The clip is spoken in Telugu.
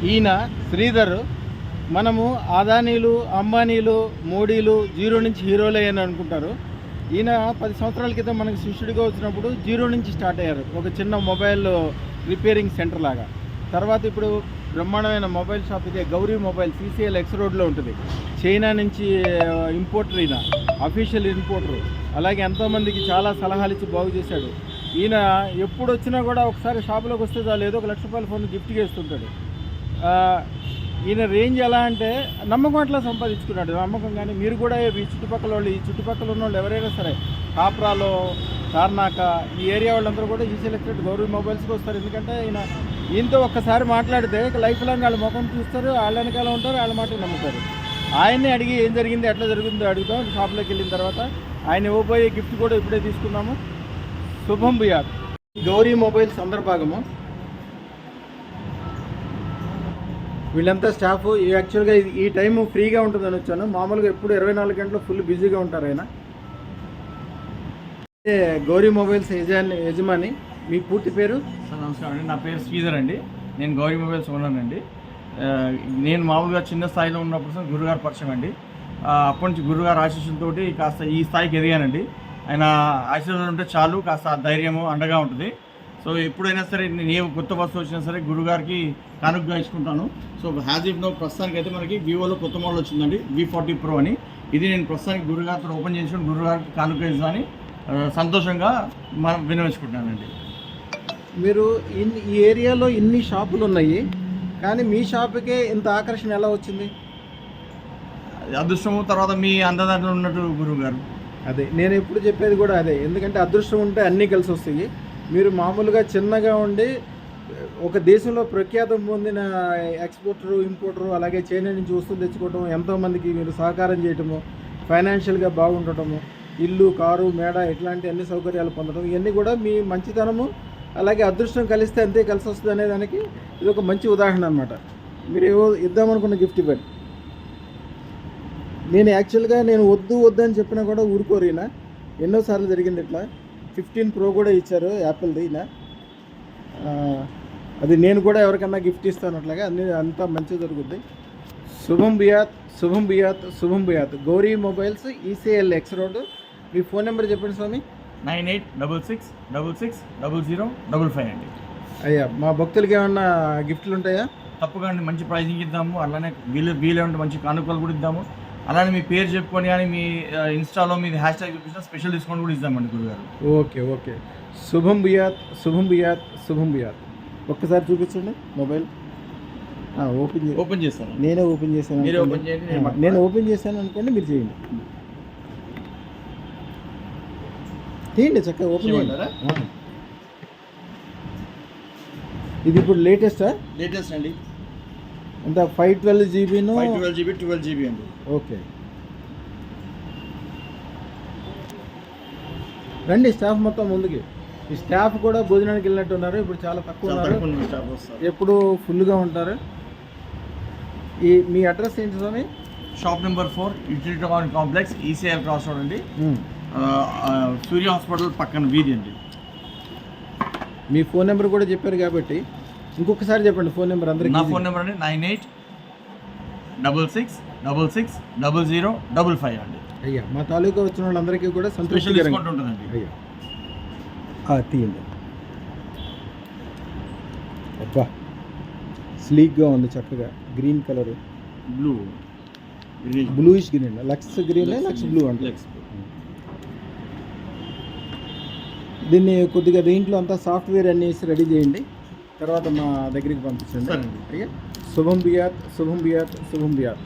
ఈయన శ్రీధర్. మనము అదానీలు, అంబానీలు, మోడీలు జీరో నుంచి హీరోలే అని అనుకుంటారు. ఈయన 10 సంవత్సరాల క్రితం మనకి శిష్యుడిగా వచ్చినప్పుడు జీరో నుంచి స్టార్ట్ అయ్యారు, ఒక చిన్న మొబైల్ రిపేరింగ్ సెంటర్ లాగా. తర్వాత ఇప్పుడు బ్రహ్మాండమైన మొబైల్ షాప్ ఇదే గౌరీ మొబైల్, CCL X రోడ్లో ఉంటుంది. చైనా నుంచి ఇంపోర్టర్, ఈయన అఫీషియల్ ఇంపోర్టర్. అలాగే ఎంతోమందికి చాలా సలహాలు ఇచ్చి బాగు చేశాడు. ఈయన ఎప్పుడు వచ్చినా కూడా ఒకసారి షాపులోకి వస్తే చాలు ఏదో 1 లక్ష రూపాయల ఫోన్ గిఫ్ట్గా ఇస్తుంటాడు. ఈయన రేంజ్ ఎలా అంటే నమ్మకం అట్లా సంపాదించుకున్నాడు. నమ్మకం కానీ మీరు కూడా ఈ చుట్టుపక్కల వాళ్ళు, ఈ చుట్టుపక్కల ఉన్న వాళ్ళు ఎవరైనా సరే, కాప్రాలో, తార్నాక ఈ ఏరియా వాళ్ళందరూ కూడా ఈ సెలెక్టెడ్ గౌరీ మొబైల్స్కి వస్తారు. ఎందుకంటే ఈయనతో ఒక్కసారి మాట్లాడితే లైఫ్ లాంగ్ వాళ్ళ ముఖం చూస్తారు, వాళ్ళ వెనకాల ఉంటారు, వాళ్ళ మాటలు నమ్ముతారు. ఆయన్ని అడిగి ఏం జరిగింది, ఎట్లా జరిగిందో అడుగుతాం. షాప్లోకి వెళ్ళిన తర్వాత ఆయన ఇవ్వబోయే గిఫ్ట్ కూడా ఇప్పుడే తీసుకున్నాము. శుభం భూయాత్. గౌరీ మొబైల్స్ అందర్భాగము. వీళ్ళంతా స్టాఫ్. యాక్చువల్గా ఈ టైం ఫ్రీగా ఉంటుందని వచ్చాను. మామూలుగా ఎప్పుడు 24 గంటలు ఫుల్ బిజీగా ఉంటారు ఆయన. గౌరీ మొబైల్స్ యజమాని. మీ పూర్తి పేరు? సార్ నమస్కారం అండి, నా పేరు శ్రీధర్ అండి. నేను గౌరీ మొబైల్స్ ఉన్నానండి. నేను మామూలుగా చిన్న స్థాయిలో ఉన్నప్పుడు గురుగారు పరిచయం అండి. అప్పటి నుంచి గురుగారు ఆశీస్సులతోటి కాస్త ఈ స్థాయికి ఎదిగానండి. ఆయన ఆశీర్వాదం ఉంటే చాలు, కాస్త ధైర్యము అండగా ఉంటుంది. సో ఎప్పుడైనా సరే నేను కొత్త వస్తువు వచ్చినా సరే గురుగారికి కానుకగా ఇచ్చుకుంటాను. సో హ్యాజ్ ఇఫ్ నో ప్రస్తుతానికి అయితే మనకి వివోలో కొత్త మోడల్ వచ్చిందండి, V40 Pro అని. ఇది నేను ప్రస్తుతానికి గురుగారితో ఓపెన్ చేసుకుని గురుగారికి కానుక ఇస్తానని సంతోషంగా మనం వినియోగించుకుంటున్నానండి. మీరు ఈ ఏరియాలో ఇన్ని షాపులు ఉన్నాయి, కానీ మీ షాపుకే ఇంత ఆకర్షణ ఎలా వచ్చింది? అదృష్టము, తర్వాత మీ అందదాంట్లో ఉన్నట్టు గురువుగారు. అదే నేను ఎప్పుడు చెప్పేది కూడా అదే. ఎందుకంటే అదృష్టం ఉంటే అన్నీ కలిసి వస్తాయి. మీరు మామూలుగా చిన్నగా ఉండి ఒక దేశంలో ప్రఖ్యాతం పొందిన ఎక్స్పోర్టరు, ఇంపోర్టరు, అలాగే చైనా నుంచి వస్తువులు తెచ్చుకోవటం, ఎంతోమందికి మీరు సహకారం చేయటము, ఫైనాన్షియల్గా బాగుండటము, ఇల్లు, కారు, మేడ ఇట్లాంటి అన్ని సౌకర్యాలు పొందడం, ఇవన్నీ కూడా మీ మంచితనము అలాగే అదృష్టం కలిస్తే అంతే కలిసి వస్తుంది అనే దానికి ఇది ఒక మంచి ఉదాహరణ అనమాట. మీరు ఏవో ఇద్దామనుకున్న గిఫ్ట్ ఇవ్వండి. నేను యాక్చువల్గా వద్దు అని చెప్పినా కూడా ఊరుకోరినా. ఎన్నోసార్లు జరిగింది ఇట్లా. 15 Pro కూడా ఇచ్చారు యాపిల్ది ఈయన. అది నేను కూడా ఎవరికన్నా గిఫ్ట్ ఇస్తాను. అట్లాగా అన్ని అంతా మంచిగా జరుగుద్ది. శుభం భూయాత్, శుభం భూయాత్, శుభం భూయాత్. Gauri mobiles, ECL X road. మీ ఫోన్ నెంబర్ చెప్పండి స్వామి. 9866000055 అండి. అయ్యా, మా భక్తులకి ఏమన్నా గిఫ్ట్లు ఉంటాయా? తప్పకుండా అండి, మంచి ప్రైజింగ్ ఇద్దాము. అలానే వీలే ఉంటే మంచి కానుకలు కూడా ఇద్దాము. అలానే మీ పేరు చెప్పుకొని కానీ మీ ఇన్స్టాలో మీది హ్యాష్ట్యాగ్ చూపించిన స్పెషల్ డిస్కౌంట్ కూడా ఇద్దామండి గురుగారు. ఓకే. శుభం భూయాత్, శుభం భూయాత్, శుభం భూయాత్. ఒక్కసారి చూపించండి మొబైల్. ఓపెన్ చేస్తాను. నేనే ఓపెన్ చేశాను. మీరు ఓపెన్ చేయండి. నేను ఓపెన్ చేశాను అనుకోండి, మీరు చేయండి. తీయండి, చక్కగా ఓపెన్ చేయండి. ఇది ఇప్పుడు లేటెస్ట్ అండి. అంత 512 GB 12 GB అండి. ఓకే, రండి స్టాఫ్ మొత్తం ముందుకి. ఈ స్టాఫ్ కూడా భోజనానికి వెళ్ళినట్టు ఉన్నారు. ఇప్పుడు చాలా తక్కువ ఉన్నారు, ఎప్పుడు ఫుల్గా ఉంటారు. మీ అడ్రస్ ఏంటి స్వామి? Shop number 4, utility complex, ECL cross road అండి. సూర్య హాస్పిటల్ పక్కన వీధి అండి. మీ ఫోన్ నెంబర్ కూడా చెప్పారు కాబట్టి ఇంకొకసారి చెప్పండి ఫోన్ నెంబర్ అందరికీ. నా ఫోన్ నెంబర్ అండి 9866600055 అండి. అయ్యా, మా తాలూకా వచ్చిన వాళ్ళందరికీ కూడా స్పెషల్ డిస్కౌంట్ ఉంటుందండి. అయ్యా తీయండి. అబ్బా, స్లీక్గా ఉంది, చక్కగా green colour, bluish green, luxe green, luxe blue అంటే. దీన్ని కొద్దిగా దీంట్లో అంతా సాఫ్ట్వేర్ అన్ని వేసి రెడీ చేయండి, తర్వాత మా దగ్గరికి పంపించండి. అయ్యా, శుభం భూయాత్, శుభం భూయాత్, శుభం భూయాత్.